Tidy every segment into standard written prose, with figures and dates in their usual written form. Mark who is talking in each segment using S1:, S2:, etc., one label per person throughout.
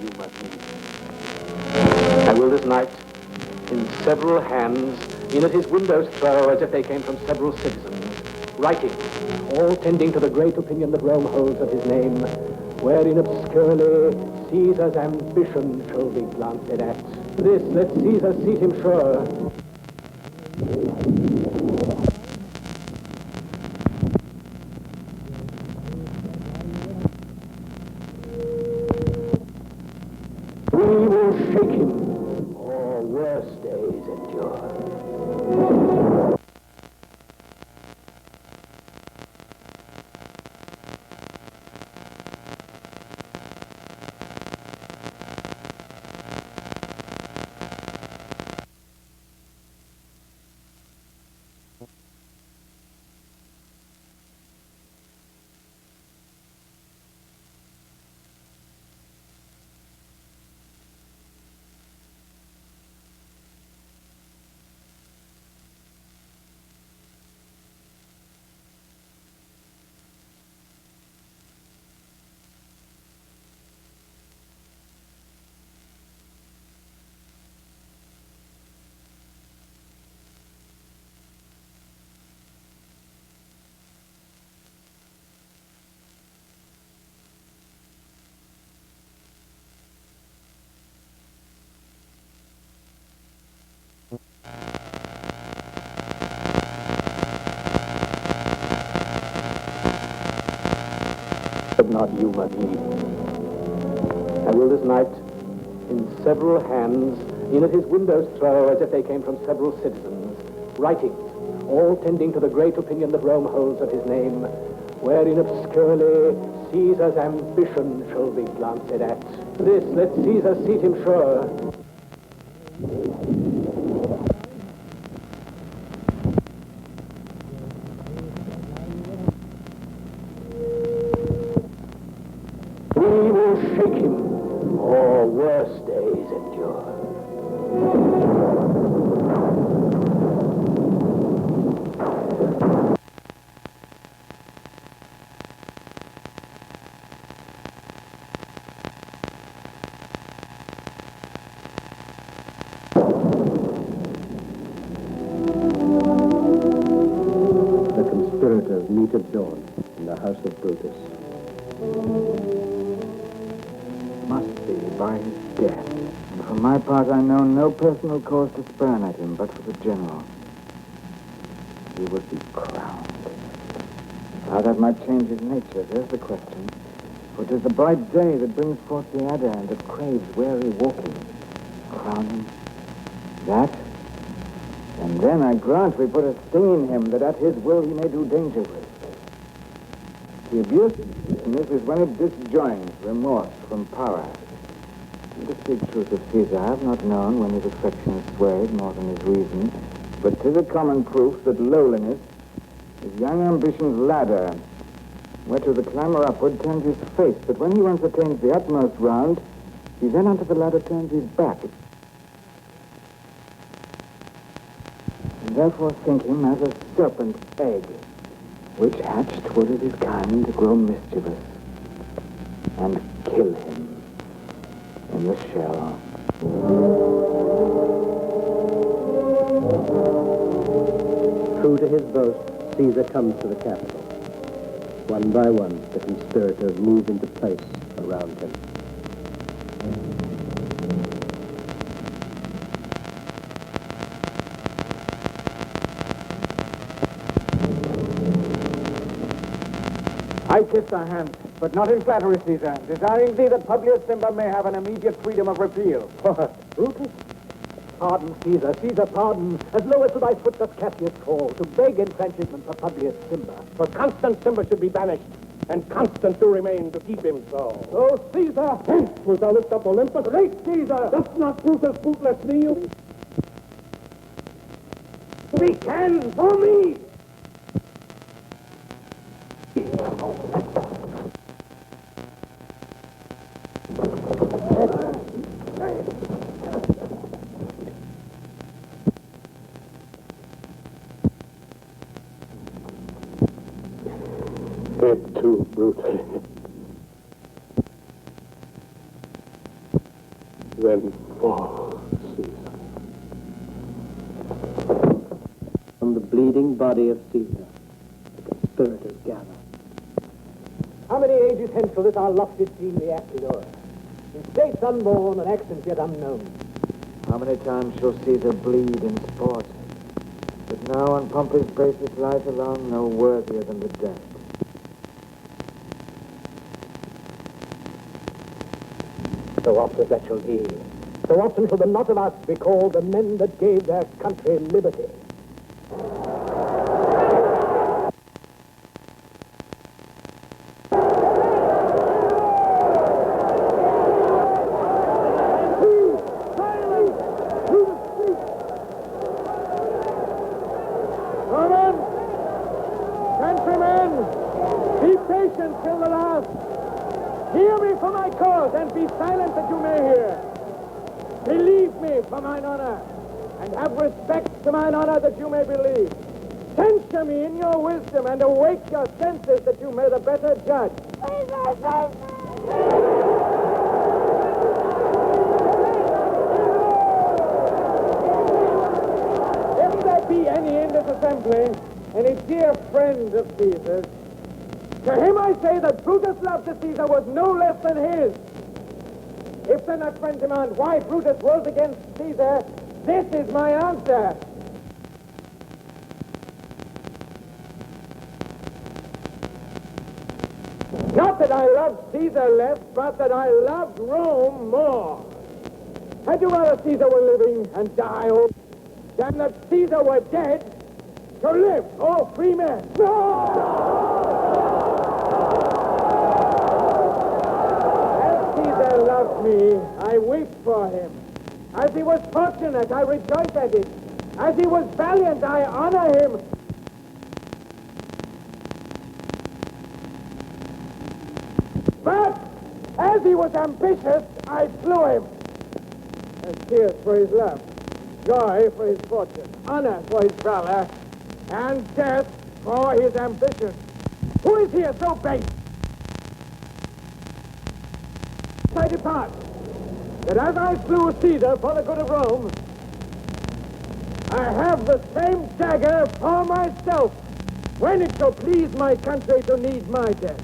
S1: you must need. I will this night, in several hands, in at his windows throw, as if they came from several citizens, writings, all tending to the great opinion that Rome holds of his name, wherein obscurely Caesar's ambition shall be glanced at. This let Caesar seat him sure. We will shake him, or worse days endure. But not you, my lady. I will this night, in several hands, in at his windows throw, as if they came from several citizens, writings, all tending to the great opinion that Rome holds of his name, wherein obscurely Caesar's ambition shall be glanced at. This let Caesar seat him sure. We will shake him, or worse days endure. The conspirators meet at dawn in the house of Brutus.
S2: Must be by his death. And for my part, I know no personal cause to spurn at him, but for the general. He would be crowned. How that might change his nature, there's the question. For it is the bright day that brings forth the adder and that craves weary walking. Crown him. That? And then I grant we put a sting in him that at his will he may do danger with. The abuse in this is when it disjoins remorse from power. And to speak truth of Caesar, I have not known when his affection is swayed more than his reason, but 'tis a common proof that lowliness is young ambition's ladder, whereto the climber upward turns his face, but when he once attains the utmost round, he then unto the ladder turns his back. And therefore think him as a serpent's egg, which hatched would of his kind grow mischievous, and kill him in the shell.
S1: True to his boast, Caesar comes to the capital. One by one, the conspirators move into place around him.
S2: I kiss thy hand, but not in flattery, Caesar, desiring thee that Publius Cimber may have an immediate freedom of repeal.
S1: What? Brutus? Pardon, Caesar. Caesar, pardon. As low as to thy foot does Cassius fall, to beg entrenchment for Publius Cimber.
S3: For Constant Cimber should be banished, and Constant to remain to keep him so.
S1: Oh, Caesar!
S3: Hence wilt thou lift up Olympus?
S1: Great Caesar!
S3: Doth not Brutus bootless kneel?
S1: We can for me!
S3: It too brutally. Then fall, Caesar.
S4: From the bleeding body of Caesar, the conspirators gather.
S1: How many ages hence will this our lofty theme be acted o'er? In states unborn and accents yet unknown.
S2: How many times shall Caesar bleed in sport? But now on Pompey's basis lies alone no worthier than the dead.
S1: So oft as that shall be, so often shall the not of us be called the men that gave their country liberty.
S3: And be silent that you may hear. Believe me for mine honor, and have respect to mine honor that you may believe. Censure me in your wisdom, and awake your senses that you may the better judge. If there be any in this assembly, any dear friend of Caesar's, to him I say that Brutus' love to Caesar was no less than his. If then that friend demand why Brutus rose against Caesar, this is my answer. Not that I loved Caesar less, but that I loved Rome more. Had you rather Caesar were living and die, than that Caesar were dead to live, all free men? No! Loved me, I weep for him. As he was fortunate, I rejoice at it. As he was valiant, I honor him. But as he was ambitious, I slew him. And tears for his love, joy for his fortune, honor for his valor, and death for his ambition. Who is here so base? I depart, that as I slew Caesar for the good of Rome, I have the same dagger for myself when it shall please my country to need my death.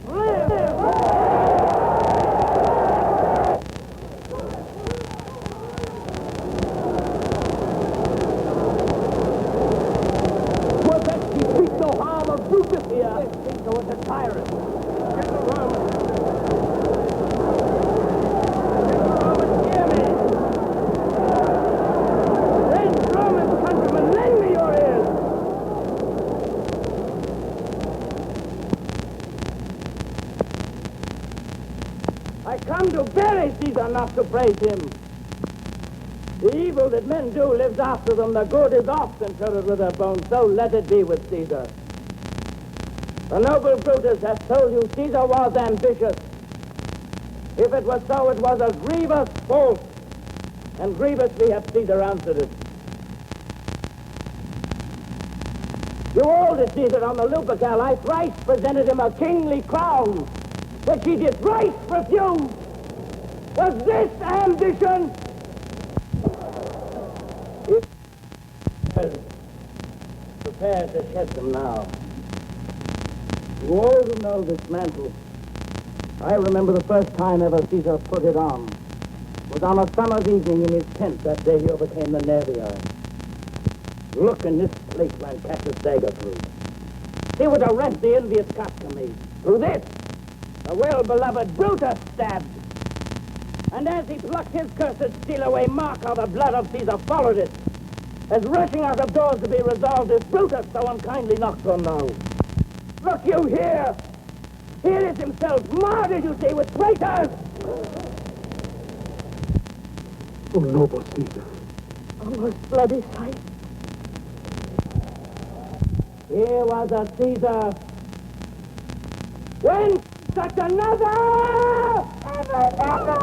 S4: Was that he speaks no harm of Brutus here? He speaks of a tyrant.
S3: Get the Romans.
S4: I come to bury Caesar, not to praise him. The evil that men do lives after them. The good is oft interred with their bones. So let it be with Caesar. The noble Brutus has told you Caesar was ambitious. If it was so, it was a grievous fault. And grievously hath Caesar answered it. You oldest Caesar on the Lupercal, I thrice presented him a kingly crown, which he did thrice refuse. Was this ambition? Prepare to shed them now. You all who know this mantle, I remember the first time ever Caesar put it on was on a summer's evening in his tent that day he overcame the Nervii. Look in this place where catch his dagger through. See what a rent the envious cut to me. Through this, the well-beloved Brutus stabbed. And as he plucked his cursed steel away, mark how the blood of Caesar followed it. As rushing out of doors to be resolved, as Brutus so unkindly knocked on now. Look you here! Here is himself, martyred, you see, with traitors!
S3: O noble Caesar.
S4: A most bloody sight. Here was a Caesar. When such another! Never!